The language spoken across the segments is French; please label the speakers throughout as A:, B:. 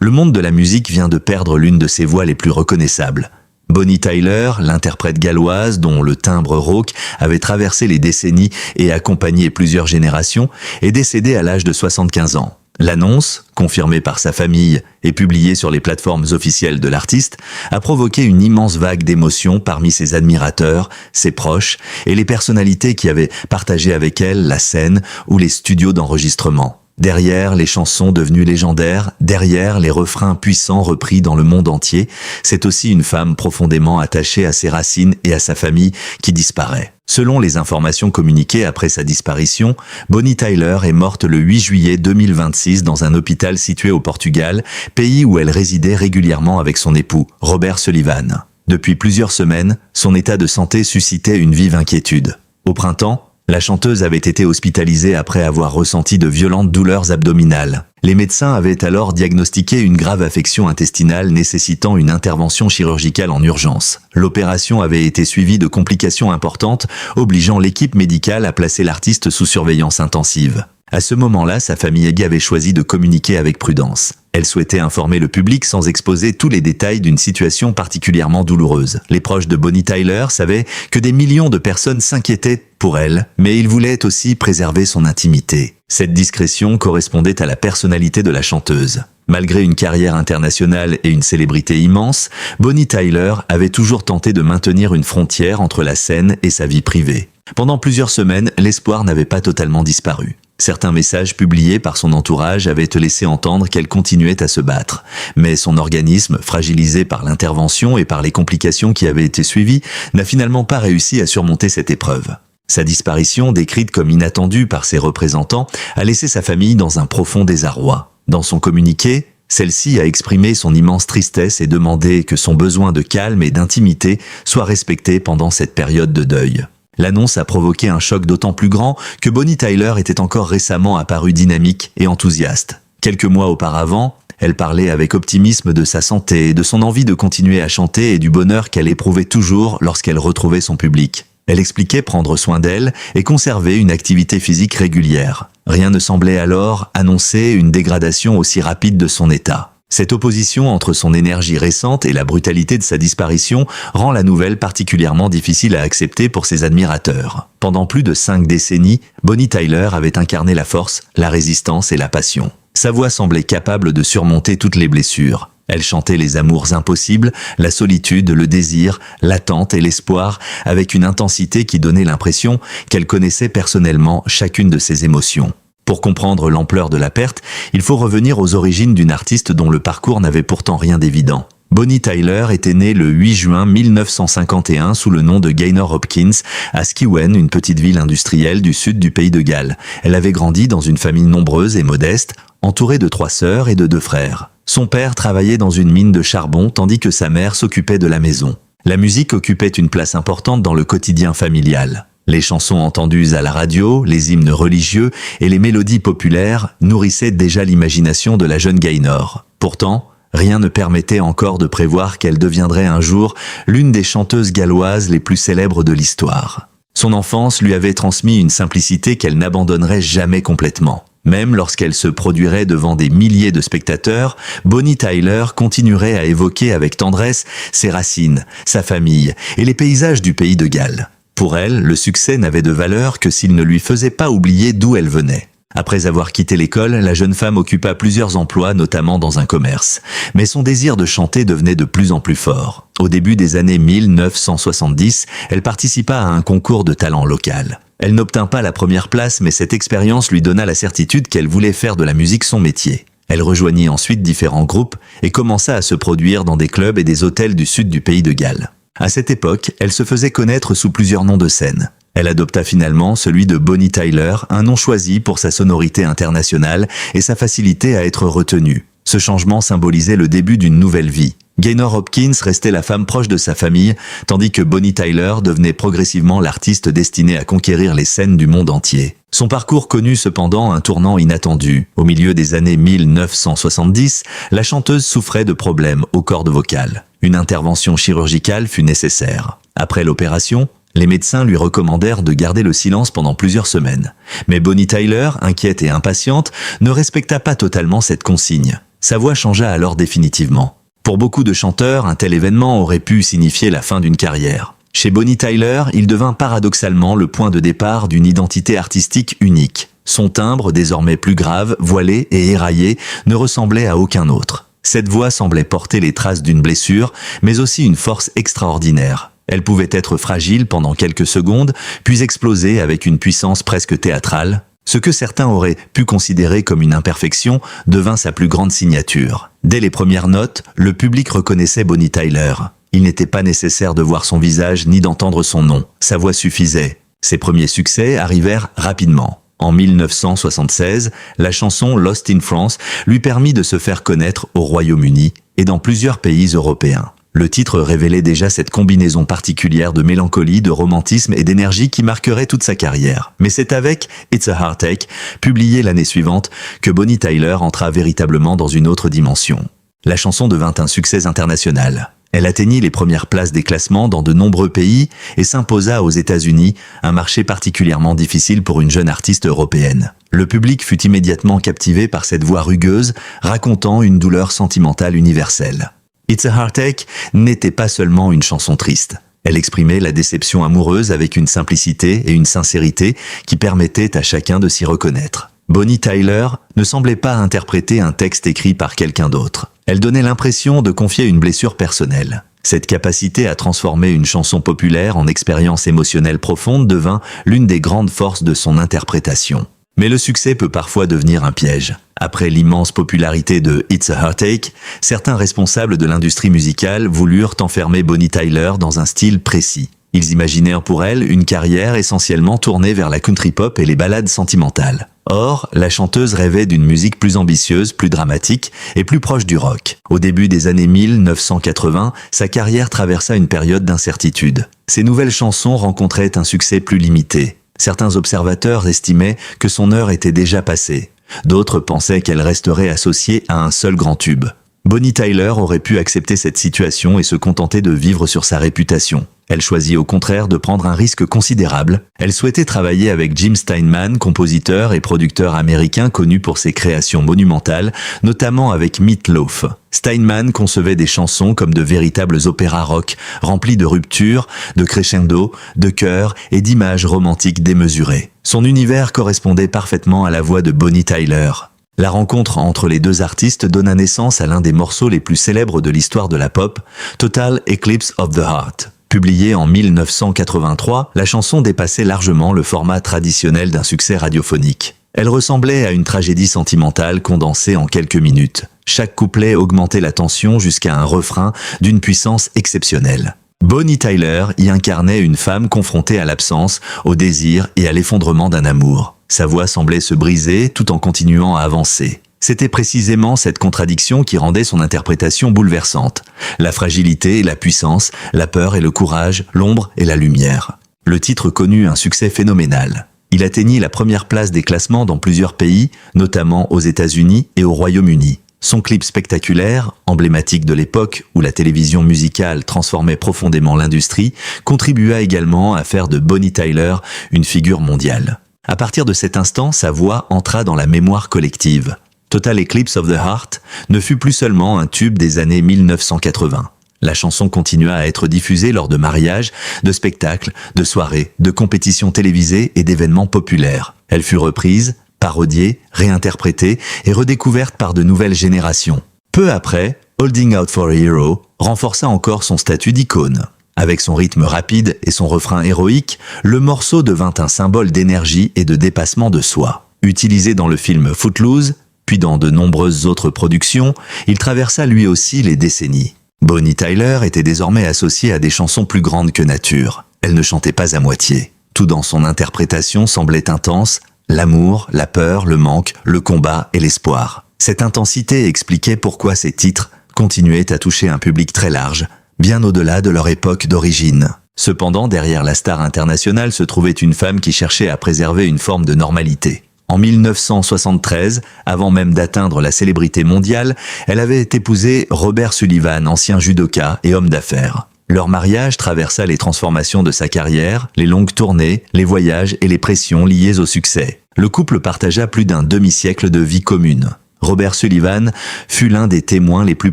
A: le monde de la musique vient de perdre l'une de ses voix les plus reconnaissables. Bonnie Tyler, l'interprète galloise dont le timbre rauque avait traversé les décennies et accompagné plusieurs générations, est décédée à l'âge de 75 ans. L'annonce, confirmée par sa famille et publiée sur les plateformes officielles de l'artiste, a provoqué une immense vague d'émotions parmi ses admirateurs, ses proches et les personnalités qui avaient partagé avec elle la scène ou les studios d'enregistrement. Derrière les chansons devenues légendaires, derrière les refrains puissants repris dans le monde entier, c'est aussi une femme profondément attachée à ses racines et à sa famille qui disparaît. Selon les informations communiquées après sa disparition, Bonnie Tyler est morte le 8 juillet 2026 dans un hôpital situé au Portugal, pays où elle résidait régulièrement avec son époux, Robert Sullivan. Depuis plusieurs semaines, son état de santé suscitait une vive inquiétude. Au printemps, la chanteuse avait été hospitalisée après avoir ressenti de violentes douleurs abdominales. Les médecins avaient alors diagnostiqué une grave affection intestinale nécessitant une intervention chirurgicale en urgence. L'opération avait été suivie de complications importantes, obligeant l'équipe médicale à placer l'artiste sous surveillance intensive. À ce moment-là, sa famille avait choisi de communiquer avec prudence. Elle souhaitait informer le public sans exposer tous les détails d'une situation particulièrement douloureuse. Les proches de Bonnie Tyler savaient que des millions de personnes s'inquiétaient pour elle, mais ils voulaient aussi préserver son intimité. Cette discrétion correspondait à la personnalité de la chanteuse. Malgré une carrière internationale et une célébrité immense, Bonnie Tyler avait toujours tenté de maintenir une frontière entre la scène et sa vie privée. Pendant plusieurs semaines, l'espoir n'avait pas totalement disparu. Certains messages publiés par son entourage avaient laissé entendre qu'elle continuait à se battre. Mais son organisme, fragilisé par l'intervention et par les complications qui avaient été suivies, n'a finalement pas réussi à surmonter cette épreuve. Sa disparition, décrite comme inattendue par ses représentants, a laissé sa famille dans un profond désarroi. Dans son communiqué, celle-ci a exprimé son immense tristesse et demandé que son besoin de calme et d'intimité soit respecté pendant cette période de deuil. L'annonce a provoqué un choc d'autant plus grand que Bonnie Tyler était encore récemment apparue dynamique et enthousiaste. Quelques mois auparavant, elle parlait avec optimisme de sa santé, de son envie de continuer à chanter et du bonheur qu'elle éprouvait toujours lorsqu'elle retrouvait son public. Elle expliquait prendre soin d'elle et conserver une activité physique régulière. Rien ne semblait alors annoncer une dégradation aussi rapide de son état. Cette opposition entre son énergie récente et la brutalité de sa disparition rend la nouvelle particulièrement difficile à accepter pour ses admirateurs. Pendant plus de 5 décennies, Bonnie Tyler avait incarné la force, la résistance et la passion. Sa voix semblait capable de surmonter toutes les blessures. Elle chantait les amours impossibles, la solitude, le désir, l'attente et l'espoir avec une intensité qui donnait l'impression qu'elle connaissait personnellement chacune de ses émotions. Pour comprendre l'ampleur de la perte, il faut revenir aux origines d'une artiste dont le parcours n'avait pourtant rien d'évident. Bonnie Tyler était née le 8 juin 1951 sous le nom de Gaynor Hopkins à Skewen, une petite ville industrielle du sud du pays de Galles. Elle avait grandi dans une famille nombreuse et modeste, entourée de 3 sœurs et de 2 frères. Son père travaillait dans une mine de charbon tandis que sa mère s'occupait de la maison. La musique occupait une place importante dans le quotidien familial. Les chansons entendues à la radio, les hymnes religieux et les mélodies populaires nourrissaient déjà l'imagination de la jeune Gaynor. Pourtant, rien ne permettait encore de prévoir qu'elle deviendrait un jour l'une des chanteuses galloises les plus célèbres de l'histoire. Son enfance lui avait transmis une simplicité qu'elle n'abandonnerait jamais complètement. Même lorsqu'elle se produirait devant des milliers de spectateurs, Bonnie Tyler continuerait à évoquer avec tendresse ses racines, sa famille et les paysages du pays de Galles. Pour elle, le succès n'avait de valeur que s'il ne lui faisait pas oublier d'où elle venait. Après avoir quitté l'école, la jeune femme occupa plusieurs emplois, notamment dans un commerce. Mais son désir de chanter devenait de plus en plus fort. Au début des années 1970, elle participa à un concours de talent local. Elle n'obtint pas la première place, mais cette expérience lui donna la certitude qu'elle voulait faire de la musique son métier. Elle rejoignit ensuite différents groupes et commença à se produire dans des clubs et des hôtels du sud du pays de Galles. À cette époque, elle se faisait connaître sous plusieurs noms de scène. Elle adopta finalement celui de Bonnie Tyler, un nom choisi pour sa sonorité internationale et sa facilité à être retenue. Ce changement symbolisait le début d'une nouvelle vie. Gaynor Hopkins restait la femme proche de sa famille, tandis que Bonnie Tyler devenait progressivement l'artiste destinée à conquérir les scènes du monde entier. Son parcours connut cependant un tournant inattendu. Au milieu des années 1970, la chanteuse souffrait de problèmes aux cordes vocales. Une intervention chirurgicale fut nécessaire. Après l'opération, les médecins lui recommandèrent de garder le silence pendant plusieurs semaines. Mais Bonnie Tyler, inquiète et impatiente, ne respecta pas totalement cette consigne. Sa voix changea alors définitivement. Pour beaucoup de chanteurs, un tel événement aurait pu signifier la fin d'une carrière. Chez Bonnie Tyler, il devint paradoxalement le point de départ d'une identité artistique unique. Son timbre, désormais plus grave, voilé et éraillé, ne ressemblait à aucun autre. Cette voix semblait porter les traces d'une blessure, mais aussi une force extraordinaire. Elle pouvait être fragile pendant quelques secondes, puis exploser avec une puissance presque théâtrale. Ce que certains auraient pu considérer comme une imperfection devint sa plus grande signature. Dès les premières notes, le public reconnaissait Bonnie Tyler. Il n'était pas nécessaire de voir son visage ni d'entendre son nom. Sa voix suffisait. Ses premiers succès arrivèrent rapidement. En 1976, la chanson Lost in France lui permit de se faire connaître au Royaume-Uni et dans plusieurs pays européens. Le titre révélait déjà cette combinaison particulière de mélancolie, de romantisme et d'énergie qui marquerait toute sa carrière. Mais c'est avec It's a Heartache, publié l'année suivante, que Bonnie Tyler entra véritablement dans une autre dimension. La chanson devint un succès international. Elle atteignit les premières places des classements dans de nombreux pays et s'imposa aux États-Unis, un marché particulièrement difficile pour une jeune artiste européenne. Le public fut immédiatement captivé par cette voix rugueuse, racontant une douleur sentimentale universelle. It's a Heartache n'était pas seulement une chanson triste. Elle exprimait la déception amoureuse avec une simplicité et une sincérité qui permettaient à chacun de s'y reconnaître. Bonnie Tyler ne semblait pas interpréter un texte écrit par quelqu'un d'autre. Elle donnait l'impression de confier une blessure personnelle. Cette capacité à transformer une chanson populaire en expérience émotionnelle profonde devint l'une des grandes forces de son interprétation. Mais le succès peut parfois devenir un piège. Après l'immense popularité de It's a Heartache, certains responsables de l'industrie musicale voulurent enfermer Bonnie Tyler dans un style précis. Ils imaginèrent pour elle une carrière essentiellement tournée vers la country pop et les ballades sentimentales. Or, la chanteuse rêvait d'une musique plus ambitieuse, plus dramatique et plus proche du rock. Au début des années 1980, sa carrière traversa une période d'incertitude. Ses nouvelles chansons rencontraient un succès plus limité. Certains observateurs estimaient que son heure était déjà passée. D'autres pensaient qu'elle resterait associée à un seul grand tube. Bonnie Tyler aurait pu accepter cette situation et se contenter de vivre sur sa réputation. Elle choisit au contraire de prendre un risque considérable. Elle souhaitait travailler avec Jim Steinman, compositeur et producteur américain connu pour ses créations monumentales, notamment avec Meat Loaf. Steinman concevait des chansons comme de véritables opéras rock, remplis de ruptures, de crescendo, de chœurs et d'images romantiques démesurées. Son univers correspondait parfaitement à la voix de Bonnie Tyler. La rencontre entre les deux artistes donna naissance à l'un des morceaux les plus célèbres de l'histoire de la pop, Total Eclipse of the Heart. Publiée en 1983, la chanson dépassait largement le format traditionnel d'un succès radiophonique. Elle ressemblait à une tragédie sentimentale condensée en quelques minutes. Chaque couplet augmentait la tension jusqu'à un refrain d'une puissance exceptionnelle. Bonnie Tyler y incarnait une femme confrontée à l'absence, au désir et à l'effondrement d'un amour. Sa voix semblait se briser tout en continuant à avancer. C'était précisément cette contradiction qui rendait son interprétation bouleversante. La fragilité et la puissance, la peur et le courage, l'ombre et la lumière. Le titre connut un succès phénoménal. Il atteignit la première place des classements dans plusieurs pays, notamment aux États-Unis et au Royaume-Uni. Son clip spectaculaire, emblématique de l'époque où la télévision musicale transformait profondément l'industrie, contribua également à faire de Bonnie Tyler une figure mondiale. À partir de cet instant, sa voix entra dans la mémoire collective. Total Eclipse of the Heart ne fut plus seulement un tube des années 1980. La chanson continua à être diffusée lors de mariages, de spectacles, de soirées, de compétitions télévisées et d'événements populaires. Elle fut reprise, parodiée, réinterprétée et redécouverte par de nouvelles générations. Peu après, Holding Out for a Hero renforça encore son statut d'icône. Avec son rythme rapide et son refrain héroïque, le morceau devint un symbole d'énergie et de dépassement de soi. Utilisé dans le film Footloose, puis dans de nombreuses autres productions, il traversa lui aussi les décennies. Bonnie Tyler était désormais associée à des chansons plus grandes que nature. Elle ne chantait pas à moitié. Tout dans son interprétation semblait intense, l'amour, la peur, le manque, le combat et l'espoir. Cette intensité expliquait pourquoi ces titres continuaient à toucher un public très large, bien au-delà de leur époque d'origine. Cependant, derrière la star internationale se trouvait une femme qui cherchait à préserver une forme de normalité. En 1973, avant même d'atteindre la célébrité mondiale, elle avait épousé Robert Sullivan, ancien judoka et homme d'affaires. Leur mariage traversa les transformations de sa carrière, les longues tournées, les voyages et les pressions liées au succès. Le couple partagea plus d'un demi-siècle de vie commune. Robert Sullivan fut l'un des témoins les plus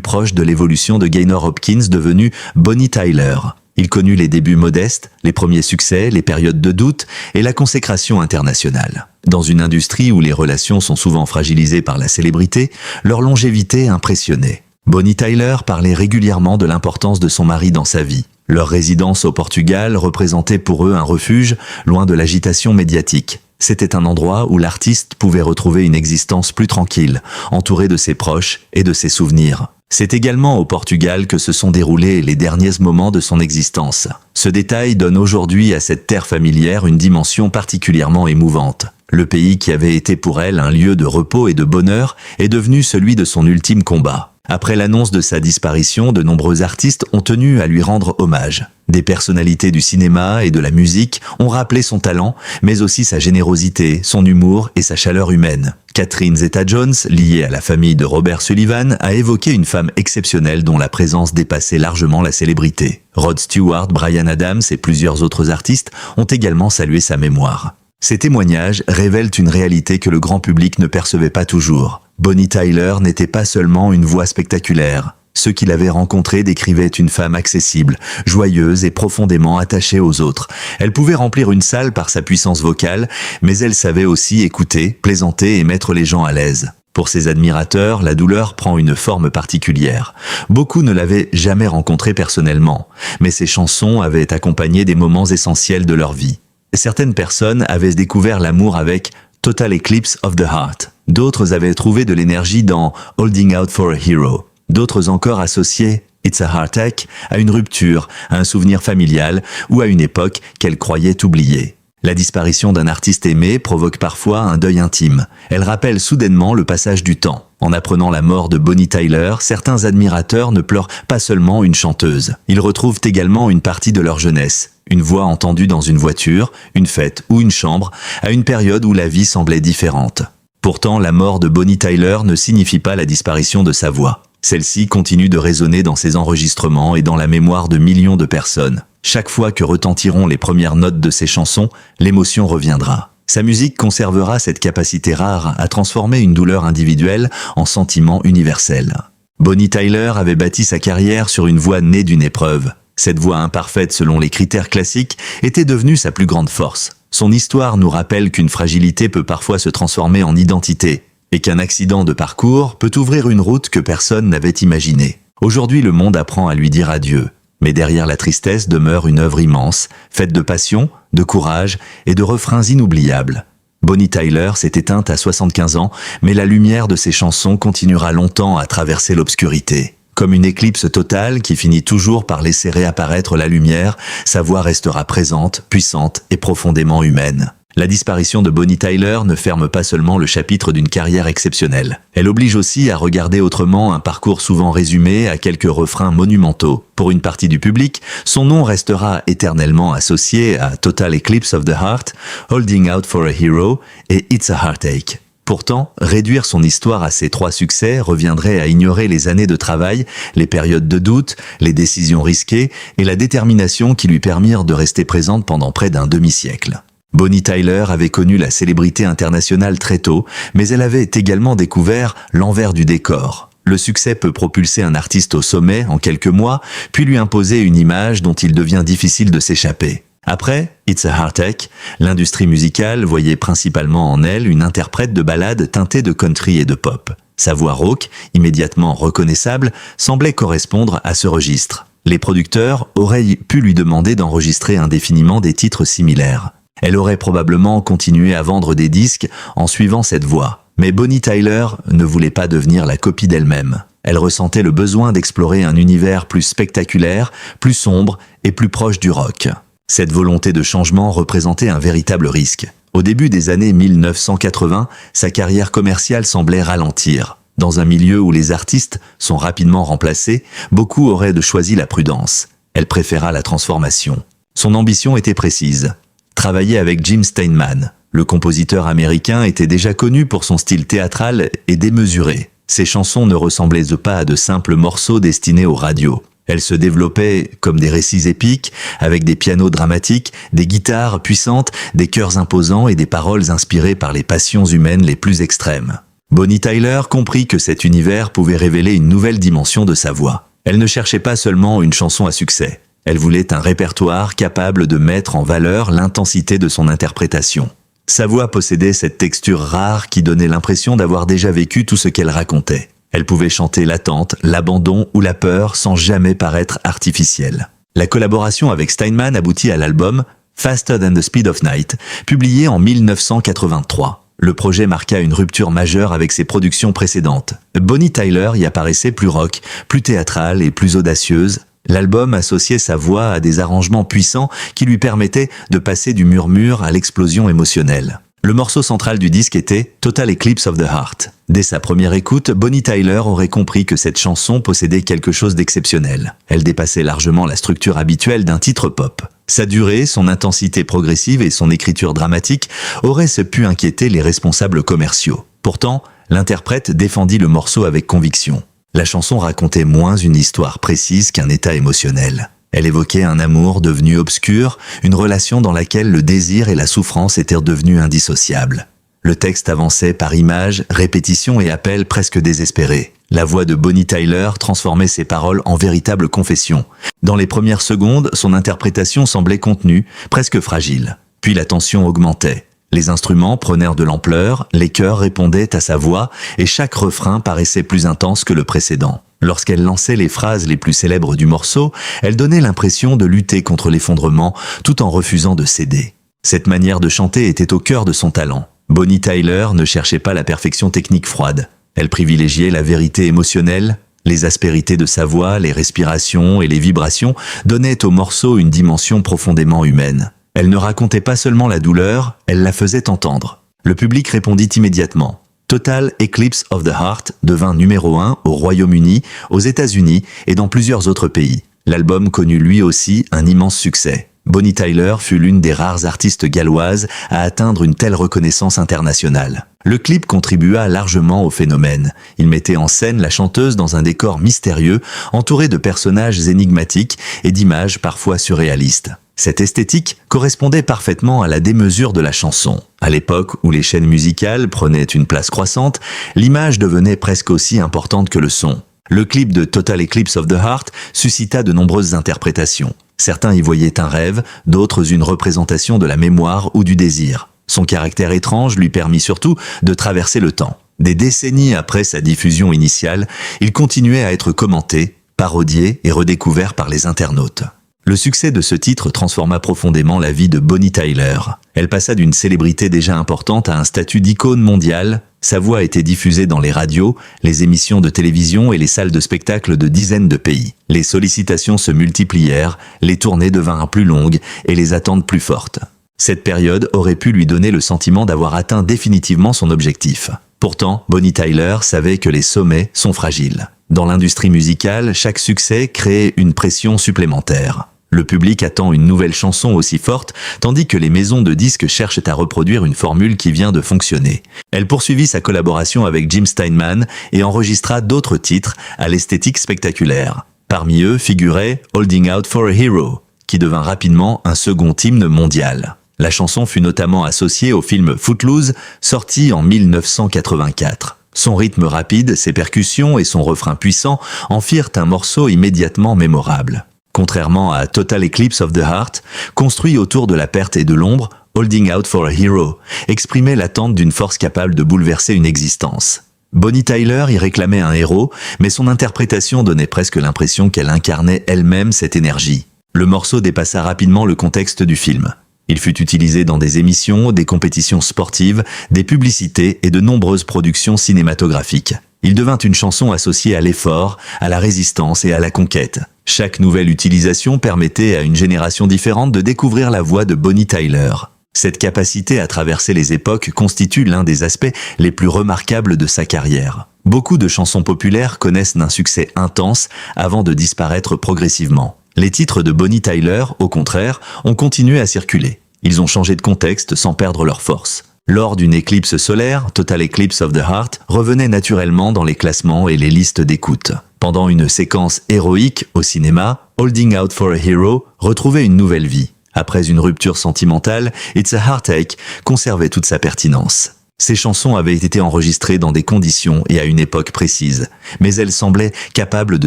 A: proches de l'évolution de Gaynor Hopkins devenu Bonnie Tyler. Il connut les débuts modestes, les premiers succès, les périodes de doute et la consécration internationale. Dans une industrie où les relations sont souvent fragilisées par la célébrité, leur longévité impressionnait. Bonnie Tyler parlait régulièrement de l'importance de son mari dans sa vie. Leur résidence au Portugal représentait pour eux un refuge, loin de l'agitation médiatique. C'était un endroit où l'artiste pouvait retrouver une existence plus tranquille, entouré de ses proches et de ses souvenirs. C'est également au Portugal que se sont déroulés les derniers moments de son existence. Ce détail donne aujourd'hui à cette terre familière une dimension particulièrement émouvante. Le pays qui avait été pour elle un lieu de repos et de bonheur est devenu celui de son ultime combat. Après l'annonce de sa disparition, de nombreux artistes ont tenu à lui rendre hommage. Des personnalités du cinéma et de la musique ont rappelé son talent, mais aussi sa générosité, son humour et sa chaleur humaine. Catherine Zeta-Jones, liée à la famille de Robert Sullivan, a évoqué une femme exceptionnelle dont la présence dépassait largement la célébrité. Rod Stewart, Bryan Adams et plusieurs autres artistes ont également salué sa mémoire. Ces témoignages révèlent une réalité que le grand public ne percevait pas toujours. Bonnie Tyler n'était pas seulement une voix spectaculaire. Ceux qui l'avaient rencontrée décrivaient une femme accessible, joyeuse et profondément attachée aux autres. Elle pouvait remplir une salle par sa puissance vocale, mais elle savait aussi écouter, plaisanter et mettre les gens à l'aise. Pour ses admirateurs, la douleur prend une forme particulière. Beaucoup ne l'avaient jamais rencontrée personnellement, mais ses chansons avaient accompagné des moments essentiels de leur vie. Certaines personnes avaient découvert l'amour avec Total Eclipse of the Heart. D'autres avaient trouvé de l'énergie dans Holding Out for a Hero. D'autres encore associaient It's a Heartache à une rupture, à un souvenir familial ou à une époque qu'elles croyaient oubliée. La disparition d'un artiste aimé provoque parfois un deuil intime. Elle rappelle soudainement le passage du temps. En apprenant la mort de Bonnie Tyler, certains admirateurs ne pleurent pas seulement une chanteuse. Ils retrouvent également une partie de leur jeunesse. Une voix entendue dans une voiture, une fête ou une chambre, à une période où la vie semblait différente. Pourtant, la mort de Bonnie Tyler ne signifie pas la disparition de sa voix. Celle-ci continue de résonner dans ses enregistrements et dans la mémoire de millions de personnes. Chaque fois que retentiront les premières notes de ses chansons, l'émotion reviendra. Sa musique conservera cette capacité rare à transformer une douleur individuelle en sentiment universel. Bonnie Tyler avait bâti sa carrière sur une voix née d'une épreuve. Cette voix imparfaite selon les critères classiques était devenue sa plus grande force. Son histoire nous rappelle qu'une fragilité peut parfois se transformer en identité et qu'un accident de parcours peut ouvrir une route que personne n'avait imaginée. Aujourd'hui, le monde apprend à lui dire adieu. Mais derrière la tristesse demeure une œuvre immense, faite de passion, de courage et de refrains inoubliables. Bonnie Tyler s'est éteinte à 75 ans, mais la lumière de ses chansons continuera longtemps à traverser l'obscurité. Comme une éclipse totale qui finit toujours par laisser réapparaître la lumière, sa voix restera présente, puissante et profondément humaine. La disparition de Bonnie Tyler ne ferme pas seulement le chapitre d'une carrière exceptionnelle. Elle oblige aussi à regarder autrement un parcours souvent résumé à quelques refrains monumentaux. Pour une partie du public, son nom restera éternellement associé à Total Eclipse of the Heart, Holding Out for a Hero et It's a Heartache. Pourtant, réduire son histoire à ces 3 succès reviendrait à ignorer les années de travail, les périodes de doute, les décisions risquées et la détermination qui lui permirent de rester présente pendant près d'un demi-siècle. Bonnie Tyler avait connu la célébrité internationale très tôt, mais elle avait également découvert l'envers du décor. Le succès peut propulser un artiste au sommet en quelques mois, puis lui imposer une image dont il devient difficile de s'échapper. Après It's a Heartache, l'industrie musicale voyait principalement en elle une interprète de ballades teintées de country et de pop. Sa voix rauque, immédiatement reconnaissable, semblait correspondre à ce registre. Les producteurs auraient pu lui demander d'enregistrer indéfiniment des titres similaires. Elle aurait probablement continué à vendre des disques en suivant cette voie. Mais Bonnie Tyler ne voulait pas devenir la copie d'elle-même. Elle ressentait le besoin d'explorer un univers plus spectaculaire, plus sombre et plus proche du rock. Cette volonté de changement représentait un véritable risque. Au début des années 1980, sa carrière commerciale semblait ralentir. Dans un milieu où les artistes sont rapidement remplacés, beaucoup auraient choisi la prudence. Elle préféra la transformation. Son ambition était précise. Travailler avec Jim Steinman. Le compositeur américain était déjà connu pour son style théâtral et démesuré. Ses chansons ne ressemblaient pas à de simples morceaux destinés aux radios. Elles se développaient comme des récits épiques, avec des pianos dramatiques, des guitares puissantes, des chœurs imposants et des paroles inspirées par les passions humaines les plus extrêmes. Bonnie Tyler comprit que cet univers pouvait révéler une nouvelle dimension de sa voix. Elle ne cherchait pas seulement une chanson à succès. Elle voulait un répertoire capable de mettre en valeur l'intensité de son interprétation. Sa voix possédait cette texture rare qui donnait l'impression d'avoir déjà vécu tout ce qu'elle racontait. Elle pouvait chanter l'attente, l'abandon ou la peur sans jamais paraître artificielle. La collaboration avec Steinman aboutit à l'album Faster Than the Speed of Night, publié en 1983. Le projet marqua une rupture majeure avec ses productions précédentes. Bonnie Tyler y apparaissait plus rock, plus théâtrale et plus audacieuse. L'album associait sa voix à des arrangements puissants qui lui permettaient de passer du murmure à l'explosion émotionnelle. Le morceau central du disque était Total Eclipse of the Heart. Dès sa première écoute, Bonnie Tyler aurait compris que cette chanson possédait quelque chose d'exceptionnel. Elle dépassait largement la structure habituelle d'un titre pop. Sa durée, son intensité progressive et son écriture dramatique auraient pu inquiéter les responsables commerciaux. Pourtant, l'interprète défendit le morceau avec conviction. La chanson racontait moins une histoire précise qu'un état émotionnel. Elle évoquait un amour devenu obscur, une relation dans laquelle le désir et la souffrance étaient devenus indissociables. Le texte avançait par images, répétitions et appels presque désespérés. La voix de Bonnie Tyler transformait ses paroles en véritable confession. Dans les premières secondes, son interprétation semblait contenue, presque fragile. Puis la tension augmentait. Les instruments prenaient de l'ampleur, les chœurs répondaient à sa voix et chaque refrain paraissait plus intense que le précédent. Lorsqu'elle lançait les phrases les plus célèbres du morceau, elle donnait l'impression de lutter contre l'effondrement tout en refusant de céder. Cette manière de chanter était au cœur de son talent. Bonnie Tyler ne cherchait pas la perfection technique froide. Elle privilégiait la vérité émotionnelle. Les aspérités de sa voix, les respirations et les vibrations donnaient au morceau une dimension profondément humaine. Elle ne racontait pas seulement la douleur, elle la faisait entendre. Le public répondit immédiatement. Total Eclipse of the Heart devint numéro 1 au Royaume-Uni, aux États-Unis et dans plusieurs autres pays. L'album connut lui aussi un immense succès. Bonnie Tyler fut l'une des rares artistes galloises à atteindre une telle reconnaissance internationale. Le clip contribua largement au phénomène. Il mettait en scène la chanteuse dans un décor mystérieux, entouré de personnages énigmatiques et d'images parfois surréalistes. Cette esthétique correspondait parfaitement à la démesure de la chanson. À l'époque où les chaînes musicales prenaient une place croissante, l'image devenait presque aussi importante que le son. Le clip de Total Eclipse of the Heart suscita de nombreuses interprétations. Certains y voyaient un rêve, d'autres une représentation de la mémoire ou du désir. Son caractère étrange lui permit surtout de traverser le temps. Des décennies après sa diffusion initiale, il continuait à être commenté, parodié et redécouvert par les internautes. Le succès de ce titre transforma profondément la vie de Bonnie Tyler. Elle passa d'une célébrité déjà importante à un statut d'icône mondiale. Sa voix était diffusée dans les radios, les émissions de télévision et les salles de spectacle de dizaines de pays. Les sollicitations se multiplièrent, les tournées devinrent plus longues et les attentes plus fortes. Cette période aurait pu lui donner le sentiment d'avoir atteint définitivement son objectif. Pourtant, Bonnie Tyler savait que les sommets sont fragiles. Dans l'industrie musicale, chaque succès crée une pression supplémentaire. Le public attend une nouvelle chanson aussi forte, tandis que les maisons de disques cherchent à reproduire une formule qui vient de fonctionner. Elle poursuivit sa collaboration avec Jim Steinman et enregistra d'autres titres à l'esthétique spectaculaire. Parmi eux figurait Holding Out for a Hero, qui devint rapidement un second hymne mondial. La chanson fut notamment associée au film Footloose, sorti en 1984. Son rythme rapide, ses percussions et son refrain puissant en firent un morceau immédiatement mémorable. Contrairement à Total Eclipse of the Heart, construit autour de la perte et de l'ombre, Holding Out for a Hero exprimait l'attente d'une force capable de bouleverser une existence. Bonnie Tyler y réclamait un héros, mais son interprétation donnait presque l'impression qu'elle incarnait elle-même cette énergie. Le morceau dépassa rapidement le contexte du film. Il fut utilisé dans des émissions, des compétitions sportives, des publicités et de nombreuses productions cinématographiques. Il devint une chanson associée à l'effort, à la résistance et à la conquête. Chaque nouvelle utilisation permettait à une génération différente de découvrir la voix de Bonnie Tyler. Cette capacité à traverser les époques constitue l'un des aspects les plus remarquables de sa carrière. Beaucoup de chansons populaires connaissent un succès intense avant de disparaître progressivement. Les titres de Bonnie Tyler, au contraire, ont continué à circuler. Ils ont changé de contexte sans perdre leur force. Lors d'une éclipse solaire, Total Eclipse of the Heart revenait naturellement dans les classements et les listes d'écoute. Pendant une séquence héroïque au cinéma, Holding Out for a Hero retrouvait une nouvelle vie. Après une rupture sentimentale, It's a Heartache conservait toute sa pertinence. Ses chansons avaient été enregistrées dans des conditions et à une époque précise, mais elles semblaient capables de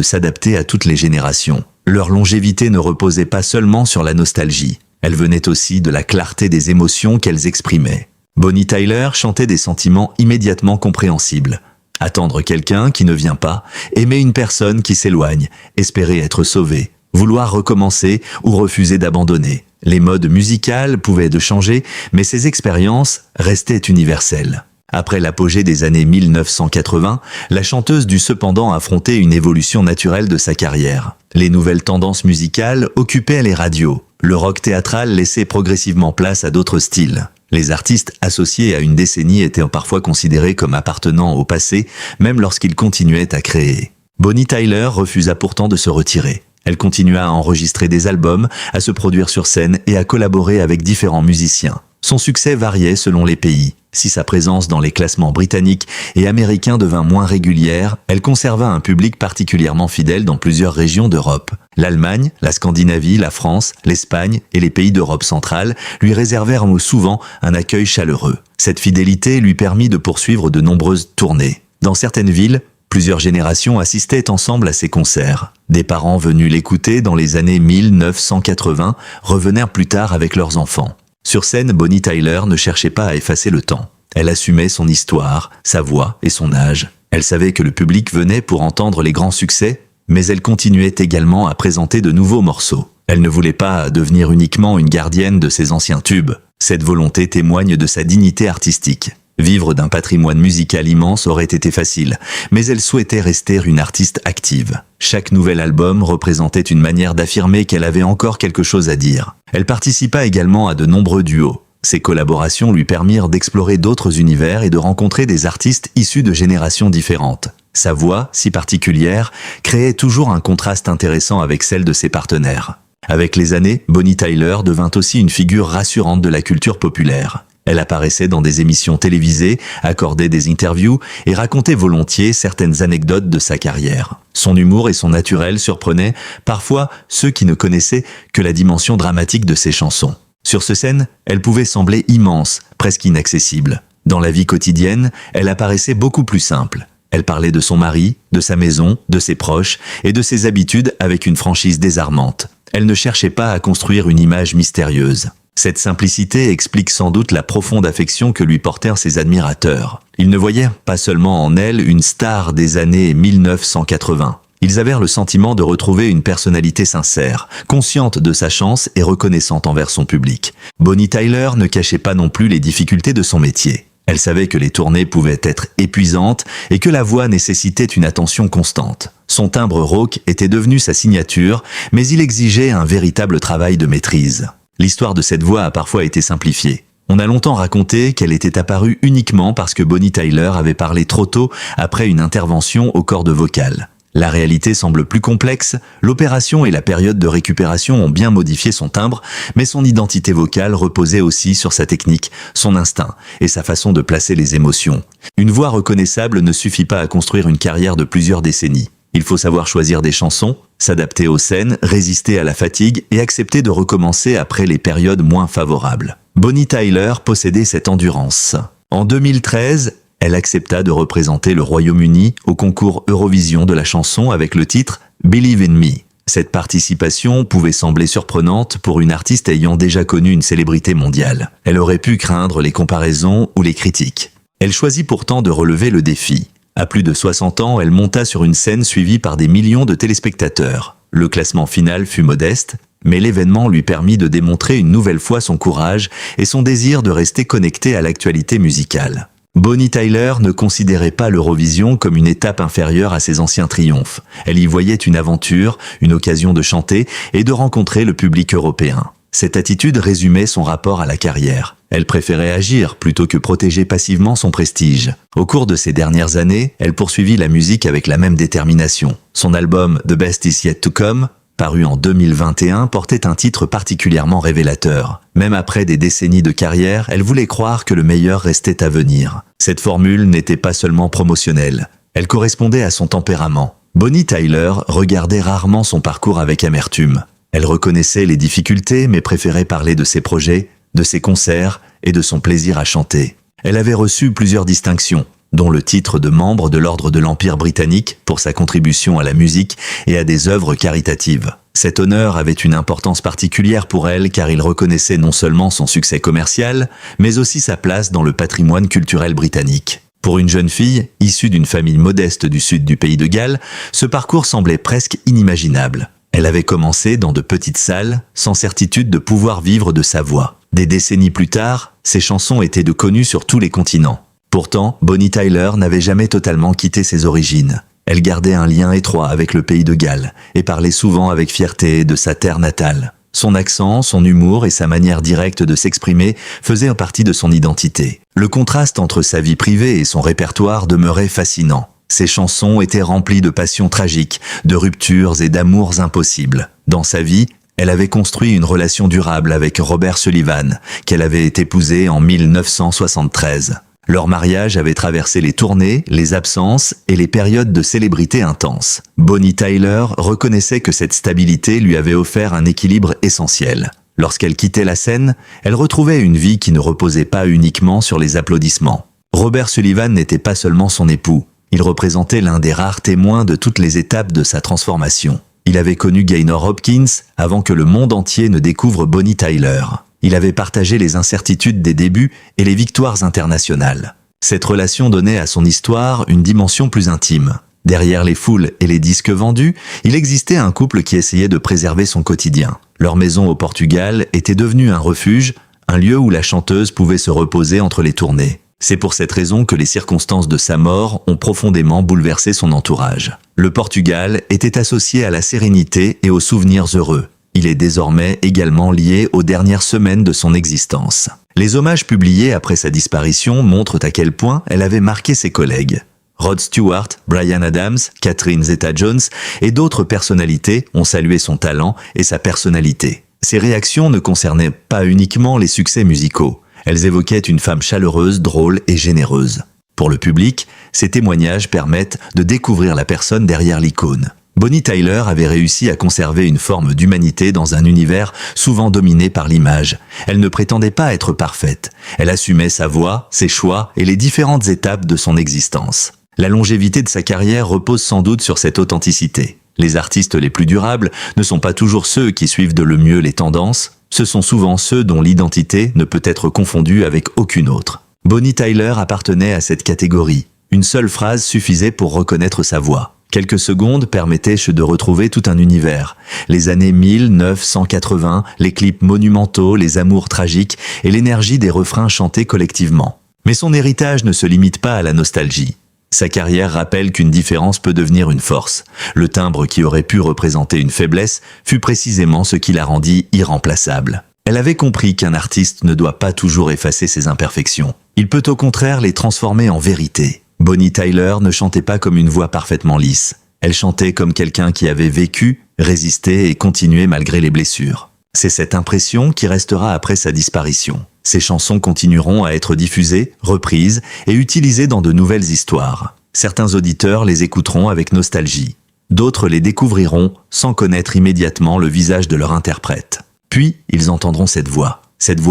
A: s'adapter à toutes les générations. Leur longévité ne reposait pas seulement sur la nostalgie, elle venait aussi de la clarté des émotions qu'elles exprimaient. Bonnie Tyler chantait des sentiments immédiatement compréhensibles. Attendre quelqu'un qui ne vient pas, aimer une personne qui s'éloigne, espérer être sauvé, vouloir recommencer ou refuser d'abandonner. Les modes musicaux pouvaient changer, mais ces expériences restaient universelles. Après l'apogée des années 1980, la chanteuse dut cependant affronter une évolution naturelle de sa carrière. Les nouvelles tendances musicales occupaient les radios. Le rock théâtral laissait progressivement place à d'autres styles. Les artistes associés à une décennie étaient parfois considérés comme appartenant au passé, même lorsqu'ils continuaient à créer. Bonnie Tyler refusa pourtant de se retirer. Elle continua à enregistrer des albums, à se produire sur scène et à collaborer avec différents musiciens. Son succès variait selon les pays. Si sa présence dans les classements britanniques et américains devint moins régulière, elle conserva un public particulièrement fidèle dans plusieurs régions d'Europe. L'Allemagne, la Scandinavie, la France, l'Espagne et les pays d'Europe centrale lui réservèrent souvent un accueil chaleureux. Cette fidélité lui permit de poursuivre de nombreuses tournées. Dans certaines villes, plusieurs générations assistaient ensemble à ses concerts. Des parents venus l'écouter dans les années 1980 revenèrent plus tard avec leurs enfants. Sur scène, Bonnie Tyler ne cherchait pas à effacer le temps. Elle assumait son histoire, sa voix et son âge. Elle savait que le public venait pour entendre les grands succès, mais elle continuait également à présenter de nouveaux morceaux. Elle ne voulait pas devenir uniquement une gardienne de ses anciens tubes. Cette volonté témoigne de sa dignité artistique. Vivre d'un patrimoine musical immense aurait été facile, mais elle souhaitait rester une artiste active. Chaque nouvel album représentait une manière d'affirmer qu'elle avait encore quelque chose à dire. Elle participa également à de nombreux duos. Ces collaborations lui permirent d'explorer d'autres univers et de rencontrer des artistes issus de générations différentes. Sa voix, si particulière, créait toujours un contraste intéressant avec celle de ses partenaires. Avec les années, Bonnie Tyler devint aussi une figure rassurante de la culture populaire. Elle apparaissait dans des émissions télévisées, accordait des interviews et racontait volontiers certaines anecdotes de sa carrière. Son humour et son naturel surprenaient parfois ceux qui ne connaissaient que la dimension dramatique de ses chansons. Sur cette scène, elle pouvait sembler immense, presque inaccessible. Dans la vie quotidienne, elle apparaissait beaucoup plus simple. Elle parlait de son mari, de sa maison, de ses proches et de ses habitudes avec une franchise désarmante. Elle ne cherchait pas à construire une image mystérieuse. Cette simplicité explique sans doute la profonde affection que lui portèrent ses admirateurs. Ils ne voyaient pas seulement en elle une star des années 1980. Ils avaient le sentiment de retrouver une personnalité sincère, consciente de sa chance et reconnaissante envers son public. Bonnie Tyler ne cachait pas non plus les difficultés de son métier. Elle savait que les tournées pouvaient être épuisantes et que la voix nécessitait une attention constante. Son timbre rauque était devenu sa signature, mais il exigeait un véritable travail de maîtrise. L'histoire de cette voix a parfois été simplifiée. On a longtemps raconté qu'elle était apparue uniquement parce que Bonnie Tyler avait parlé trop tôt après une intervention aux cordes vocales. La réalité semble plus complexe, l'opération et la période de récupération ont bien modifié son timbre, mais son identité vocale reposait aussi sur sa technique, son instinct et sa façon de placer les émotions. Une voix reconnaissable ne suffit pas à construire une carrière de plusieurs décennies. Il faut savoir choisir des chansons, s'adapter aux scènes, résister à la fatigue et accepter de recommencer après les périodes moins favorables. Bonnie Tyler possédait cette endurance. En 2013, elle accepta de représenter le Royaume-Uni au concours Eurovision de la chanson avec le titre « Believe in Me ». Cette participation pouvait sembler surprenante pour une artiste ayant déjà connu une célébrité mondiale. Elle aurait pu craindre les comparaisons ou les critiques. Elle choisit pourtant de relever le défi. À plus de 60 ans, elle monta sur une scène suivie par des millions de téléspectateurs. Le classement final fut modeste, mais l'événement lui permit de démontrer une nouvelle fois son courage et son désir de rester connecté à l'actualité musicale. Bonnie Tyler ne considérait pas l'Eurovision comme une étape inférieure à ses anciens triomphes. Elle y voyait une aventure, une occasion de chanter et de rencontrer le public européen. Cette attitude résumait son rapport à la carrière. Elle préférait agir plutôt que protéger passivement son prestige. Au cours de ces dernières années, elle poursuivit la musique avec la même détermination. Son album The Best Is Yet to Come, paru en 2021, portait un titre particulièrement révélateur. Même après des décennies de carrière, elle voulait croire que le meilleur restait à venir. Cette formule n'était pas seulement promotionnelle. Elle correspondait à son tempérament. Bonnie Tyler regardait rarement son parcours avec amertume. Elle reconnaissait les difficultés mais préférait parler de ses projets, de ses concerts et de son plaisir à chanter. Elle avait reçu plusieurs distinctions, dont le titre de membre de l'Ordre de l'Empire britannique pour sa contribution à la musique et à des œuvres caritatives. Cet honneur avait une importance particulière pour elle car il reconnaissait non seulement son succès commercial, mais aussi sa place dans le patrimoine culturel britannique. Pour une jeune fille, issue d'une famille modeste du sud du pays de Galles, ce parcours semblait presque inimaginable. Elle avait commencé dans de petites salles, sans certitude de pouvoir vivre de sa voix. Des décennies plus tard, ses chansons étaient de connues sur tous les continents. Pourtant, Bonnie Tyler n'avait jamais totalement quitté ses origines. Elle gardait un lien étroit avec le pays de Galles et parlait souvent avec fierté de sa terre natale. Son accent, son humour et sa manière directe de s'exprimer faisaient partie de son identité. Le contraste entre sa vie privée et son répertoire demeurait fascinant. Ses chansons étaient remplies de passions tragiques, de ruptures et d'amours impossibles. Dans sa vie, elle avait construit une relation durable avec Robert Sullivan, qu'elle avait épousé en 1973. Leur mariage avait traversé les tournées, les absences et les périodes de célébrité intenses. Bonnie Tyler reconnaissait que cette stabilité lui avait offert un équilibre essentiel. Lorsqu'elle quittait la scène, elle retrouvait une vie qui ne reposait pas uniquement sur les applaudissements. Robert Sullivan n'était pas seulement son époux, il représentait l'un des rares témoins de toutes les étapes de sa transformation. Il avait connu Gaynor Hopkins avant que le monde entier ne découvre Bonnie Tyler. Il avait partagé les incertitudes des débuts et les victoires internationales. Cette relation donnait à son histoire une dimension plus intime. Derrière les foules et les disques vendus, il existait un couple qui essayait de préserver son quotidien. Leur maison au Portugal était devenue un refuge, un lieu où la chanteuse pouvait se reposer entre les tournées. C'est pour cette raison que les circonstances de sa mort ont profondément bouleversé son entourage. Le Portugal était associé à la sérénité et aux souvenirs heureux. Il est désormais également lié aux dernières semaines de son existence. Les hommages publiés après sa disparition montrent à quel point elle avait marqué ses collègues. Rod Stewart, Bryan Adams, Catherine Zeta-Jones et d'autres personnalités ont salué son talent et sa personnalité. Ces réactions ne concernaient pas uniquement les succès musicaux. Elles évoquaient une femme chaleureuse, drôle et généreuse. Pour le public, ces témoignages permettent de découvrir la personne derrière l'icône. Bonnie Tyler avait réussi à conserver une forme d'humanité dans un univers souvent dominé par l'image. Elle ne prétendait pas être parfaite. Elle assumait sa voix, ses choix et les différentes étapes de son existence. La longévité de sa carrière repose sans doute sur cette authenticité. Les artistes les plus durables ne sont pas toujours ceux qui suivent de le mieux les tendances, ce sont souvent ceux dont l'identité ne peut être confondue avec aucune autre. Bonnie Tyler appartenait à cette catégorie. Une seule phrase suffisait pour reconnaître sa voix. Quelques secondes permettaient de retrouver tout un univers. Les années 1980, les clips monumentaux, les amours tragiques et l'énergie des refrains chantés collectivement. Mais son héritage ne se limite pas à la nostalgie. Sa carrière rappelle qu'une différence peut devenir une force. Le timbre qui aurait pu représenter une faiblesse fut précisément ce qui la rendit irremplaçable. Elle avait compris qu'un artiste ne doit pas toujours effacer ses imperfections. Il peut au contraire les transformer en vérité. Bonnie Tyler ne chantait pas comme une voix parfaitement lisse. Elle chantait comme quelqu'un qui avait vécu, résisté et continué malgré les blessures. C'est cette impression qui restera après sa disparition. Ses chansons continueront à être diffusées, reprises et utilisées dans de nouvelles histoires. Certains auditeurs les écouteront avec nostalgie. D'autres les découvriront sans connaître immédiatement le visage de leur interprète. Puis, ils entendront cette voix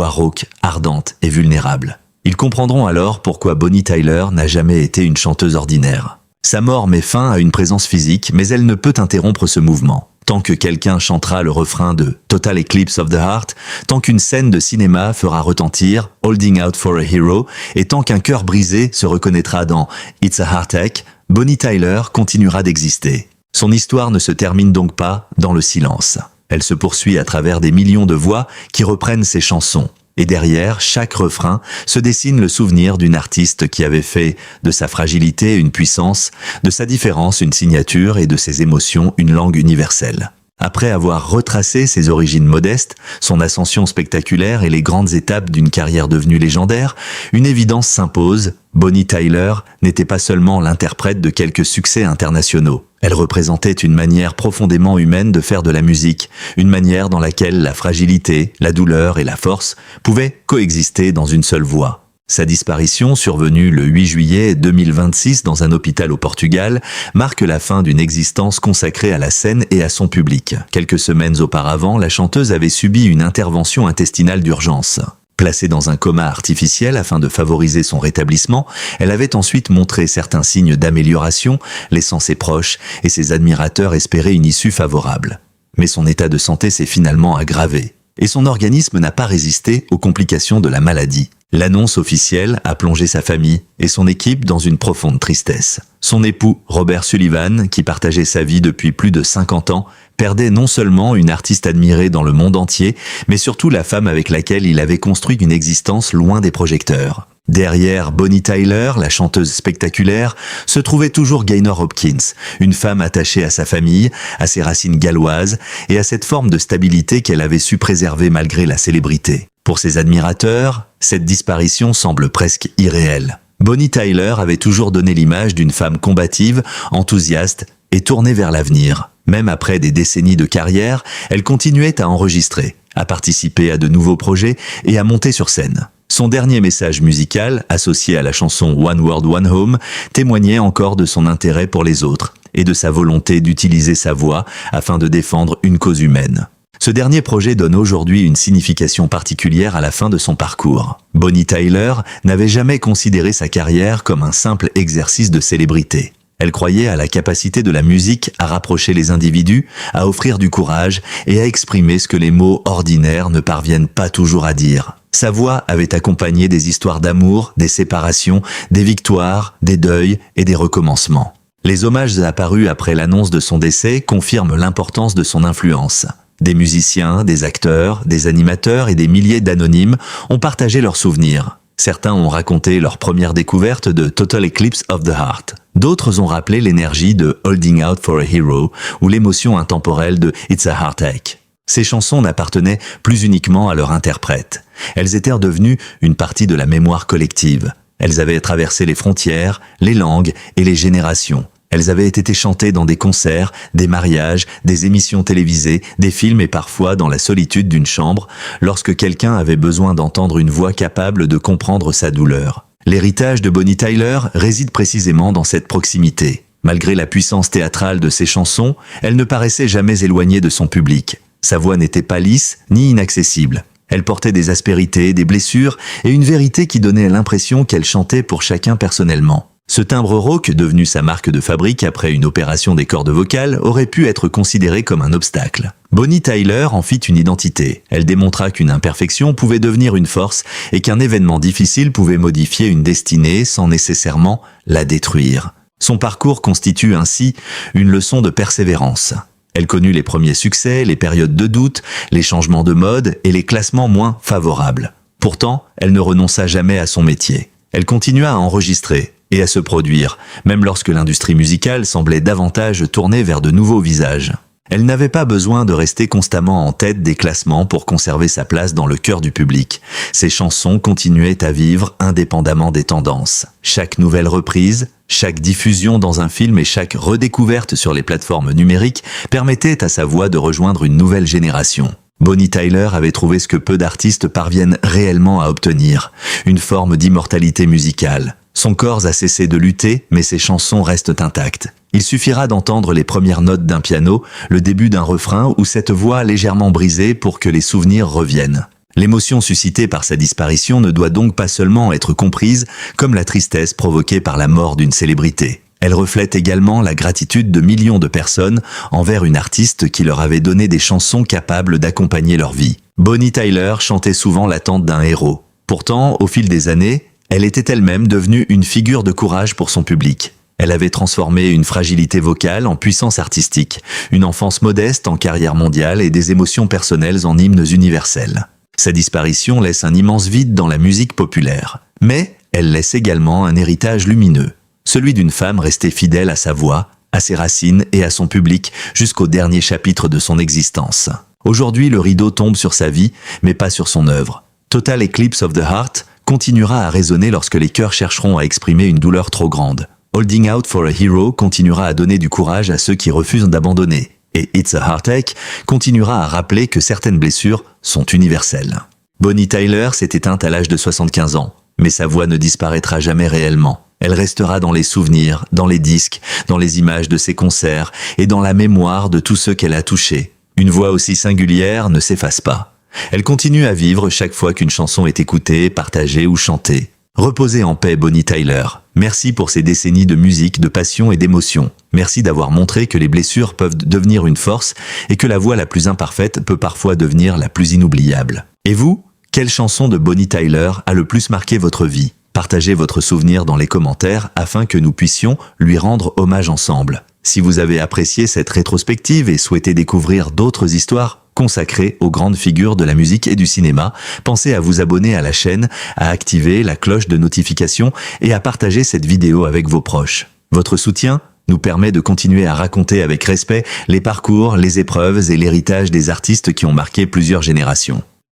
A: rauque, ardente et vulnérable. Ils comprendront alors pourquoi Bonnie Tyler n'a jamais été une chanteuse ordinaire. Sa mort met fin à une présence physique, mais elle ne peut interrompre ce mouvement. Tant que quelqu'un chantera le refrain de Total Eclipse of the Heart, tant qu'une scène de cinéma fera retentir Holding Out for a Hero, et tant qu'un cœur brisé se reconnaîtra dans It's a Heartache, Bonnie Tyler continuera d'exister. Son histoire ne se termine donc pas dans le silence. Elle se poursuit à travers des millions de voix qui reprennent ses chansons. Et derrière chaque refrain se dessine le souvenir d'une artiste qui avait fait de sa fragilité une puissance, de sa différence une signature et de ses émotions une langue universelle. Après avoir retracé ses origines modestes, son ascension spectaculaire et les grandes étapes d'une carrière devenue légendaire, une évidence s'impose, Bonnie Tyler n'était pas seulement l'interprète de quelques succès internationaux. Elle représentait une manière profondément humaine de faire de la musique, une manière dans laquelle la fragilité, la douleur et la force pouvaient coexister dans une seule voix. Sa disparition, survenue le 8 juillet 2026 dans un hôpital au Portugal, marque la fin d'une existence consacrée à la scène et à son public. Quelques semaines auparavant, la chanteuse avait subi une intervention intestinale d'urgence. Placée dans un coma artificiel afin de favoriser son rétablissement, elle avait ensuite montré certains signes d'amélioration, laissant ses proches et ses admirateurs espérer une issue favorable. Mais son état de santé s'est finalement aggravé, et son organisme n'a pas résisté aux complications de la maladie. L'annonce officielle a plongé sa famille et son équipe dans une profonde tristesse. Son époux, Robert Sullivan, qui partageait sa vie depuis plus de 50 ans, perdait non seulement une artiste admirée dans le monde entier, mais surtout la femme avec laquelle il avait construit une existence loin des projecteurs. Derrière Bonnie Tyler, la chanteuse spectaculaire, se trouvait toujours Gaynor Hopkins, une femme attachée à sa famille, à ses racines galloises et à cette forme de stabilité qu'elle avait su préserver malgré la célébrité. Pour ses admirateurs, cette disparition semble presque irréelle. Bonnie Tyler avait toujours donné l'image d'une femme combative, enthousiaste et tournée vers l'avenir. Même après des décennies de carrière, elle continuait à enregistrer, à participer à de nouveaux projets et à monter sur scène. Son dernier message musical, associé à la chanson One World, One Home, témoignait encore de son intérêt pour les autres et de sa volonté d'utiliser sa voix afin de défendre une cause humaine. Ce dernier projet donne aujourd'hui une signification particulière à la fin de son parcours. Bonnie Tyler n'avait jamais considéré sa carrière comme un simple exercice de célébrité. Elle croyait à la capacité de la musique à rapprocher les individus, à offrir du courage et à exprimer ce que les mots ordinaires ne parviennent pas toujours à dire. Sa voix avait accompagné des histoires d'amour, des séparations, des victoires, des deuils et des recommencements. Les hommages apparus après l'annonce de son décès confirment l'importance de son influence. Des musiciens, des acteurs, des animateurs et des milliers d'anonymes ont partagé leurs souvenirs. Certains ont raconté leur première découverte de Total Eclipse of the Heart. D'autres ont rappelé l'énergie de Holding Out for a Hero ou l'émotion intemporelle de It's a Heartache. Ces chansons n'appartenaient plus uniquement à leur interprète. Elles étaient devenues une partie de la mémoire collective. Elles avaient traversé les frontières, les langues et les générations. Elles avaient été chantées dans des concerts, des mariages, des émissions télévisées, des films et parfois dans la solitude d'une chambre, lorsque quelqu'un avait besoin d'entendre une voix capable de comprendre sa douleur. L'héritage de Bonnie Tyler réside précisément dans cette proximité. Malgré la puissance théâtrale de ses chansons, elle ne paraissait jamais éloignée de son public. Sa voix n'était pas lisse ni inaccessible. Elle portait des aspérités, des blessures et une vérité qui donnait l'impression qu'elle chantait pour chacun personnellement. Ce timbre rauque, devenu sa marque de fabrique après une opération des cordes vocales, aurait pu être considéré comme un obstacle. Bonnie Tyler en fit une identité. Elle démontra qu'une imperfection pouvait devenir une force et qu'un événement difficile pouvait modifier une destinée sans nécessairement la détruire. Son parcours constitue ainsi une leçon de persévérance. Elle connut les premiers succès, les périodes de doute, les changements de mode et les classements moins favorables. Pourtant, elle ne renonça jamais à son métier. Elle continua à enregistrer et à se produire, même lorsque l'industrie musicale semblait davantage tournée vers de nouveaux visages. Elle n'avait pas besoin de rester constamment en tête des classements pour conserver sa place dans le cœur du public. Ses chansons continuaient à vivre indépendamment des tendances. Chaque nouvelle reprise, chaque diffusion dans un film et chaque redécouverte sur les plateformes numériques permettait à sa voix de rejoindre une nouvelle génération. Bonnie Tyler avait trouvé ce que peu d'artistes parviennent réellement à obtenir, une forme d'immortalité musicale. Son corps a cessé de lutter, mais ses chansons restent intactes. Il suffira d'entendre les premières notes d'un piano, le début d'un refrain ou cette voix légèrement brisée pour que les souvenirs reviennent. L'émotion suscitée par sa disparition ne doit donc pas seulement être comprise comme la tristesse provoquée par la mort d'une célébrité. Elle reflète également la gratitude de millions de personnes envers une artiste qui leur avait donné des chansons capables d'accompagner leur vie. Bonnie Tyler chantait souvent l'attente d'un héros. Pourtant, au fil des années, elle était elle-même devenue une figure de courage pour son public. Elle avait transformé une fragilité vocale en puissance artistique, une enfance modeste en carrière mondiale et des émotions personnelles en hymnes universels. Sa disparition laisse un immense vide dans la musique populaire. Mais elle laisse également un héritage lumineux, celui d'une femme restée fidèle à sa voix, à ses racines et à son public jusqu'au dernier chapitre de son existence. Aujourd'hui, le rideau tombe sur sa vie, mais pas sur son œuvre. Total Eclipse of the Heart continuera à résonner lorsque les cœurs chercheront à exprimer une douleur trop grande. Holding Out for a Hero continuera à donner du courage à ceux qui refusent d'abandonner. Et It's a Heartache continuera à rappeler que certaines blessures sont universelles. Bonnie Tyler s'est éteinte à l'âge de 75 ans, mais sa voix ne disparaîtra jamais réellement. Elle restera dans les souvenirs, dans les disques, dans les images de ses concerts et dans la mémoire de tous ceux qu'elle a touchés. Une voix aussi singulière ne s'efface pas. Elle continue à vivre chaque fois qu'une chanson est écoutée, partagée ou chantée. Reposez en paix, Bonnie Tyler. Merci pour ces décennies de musique, de passion et d'émotion. Merci d'avoir montré que les blessures peuvent devenir une force et que la voix la plus imparfaite peut parfois devenir la plus inoubliable. Et vous, quelle chanson de Bonnie Tyler a le plus marqué votre vie? Partagez votre souvenir dans les commentaires afin que nous puissions lui rendre hommage ensemble. Si vous avez apprécié cette rétrospective et souhaitez découvrir d'autres histoires consacrées aux grandes figures de la musique et du cinéma, pensez à vous abonner à la chaîne, à activer la cloche de notification et à partager cette vidéo avec vos proches. Votre soutien nous permet de continuer à raconter avec respect les parcours, les épreuves et l'héritage des artistes qui ont marqué plusieurs générations.